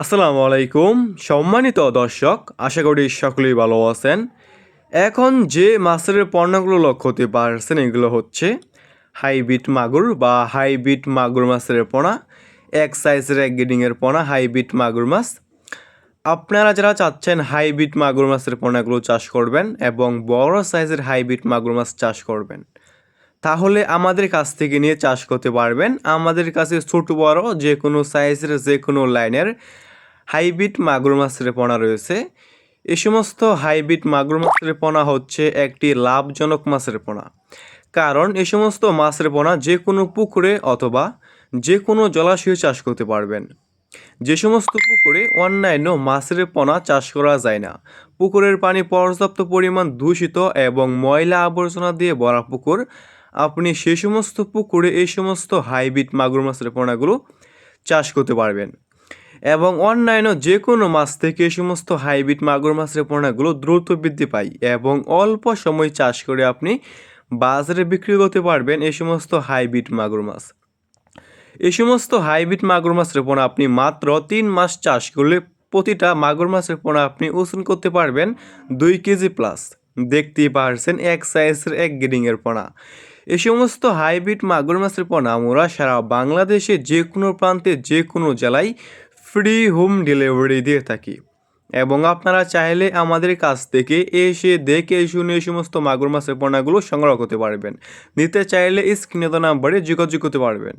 আসসালামু আলাইকুম সম্মানিত দর্শক, আশা করি সকলেই ভালো আছেন। এখন যে মাছের পণ্যগুলো লক্ষ্য করতে পারছেন এগুলো হচ্ছে হাইব্রিড মাগুর বা হাইব্রিড মাগুর মাছের পোনা, এক সাইজের এক গ্রেডিংয়ের পোনা হাইব্রিড মাগুর মাছ। আপনারা যারা চাচ্ছেন হাইব্রিড মাগুর মাছের পোনাগুলো চাষ করবেন এবং বড় সাইজের হাইব্রিড মাগুর মাছ চাষ করবেন, তাহলে আমাদের কাছ থেকে নিয়ে চাষ করতে পারবেন। আমাদের কাছে ছোট বড় যে কোনো সাইজের যে কোনো লাইনের হাইব্রিড মাগুর মাছের পোনা রয়েছে। এই সমস্ত হাইব্রিড মাগুর মাছের পোনা হচ্ছে একটি লাভজনক মাছের পোনা, কারণ এই সমস্ত মাছের পোনা যে কোনো পুকুরে অথবা যে কোনো জলাশয়ে চাষ করতে পারবেন। যে সমস্ত পুকুরে অন্যান্য মাছের পোনা চাষ করা যায় না, পুকুরের পানি পর্যাপ্ত পরিমাণ দূষিত এবং ময়লা আবর্জনা দিয়ে ভরা পুকুর, আপনি সেই সমস্ত পুকুরে এই সমস্ত হাইব্রিড মাগুর মাছের পোনাগুলো চাষ করতে পারবেন। এবং অন্যান্য যে কোনো মাছ থেকে এই সমস্ত হাইব্রিড মাগুর মাছের পোনাগুলো দ্রুত বৃদ্ধি পায় এবং অল্প সময় চাষ করে আপনি বাজারে বিক্রি করতে পারবেন এই সমস্ত হাইব্রিড মাগুর মাছ। এই সমস্ত হাইব্রিড মাগুর মাছের পোনা আপনি মাত্র 3 মাস চাষ করলে প্রতিটা মাগুর মাছের পোনা আপনি ওজন করতে পারবেন 2 কেজি প্লাস। দেখতেই পারছেন এক সাইজের এক গ্রেডিংয়ের পোনা। এই সমস্ত হাইব্রিড মাগুর মাছের পোনা আমরা সারা বাংলাদেশে যে কোনো প্রান্তে যে কোনো জেলায় ফ্রি হোম ডেলিভারি দিয়ে থাকি এবং আপনারা চাইলে আমাদের কাছ থেকে এসে দেখে শুনে এই সমস্ত মাগুর মাছের পোনাগুলো সংগ্রহ করতে পারবেন। নিতে চাইলে স্ক্রিনে দেওয়া নাম্বারে যোগাযোগ করতে পারবেন।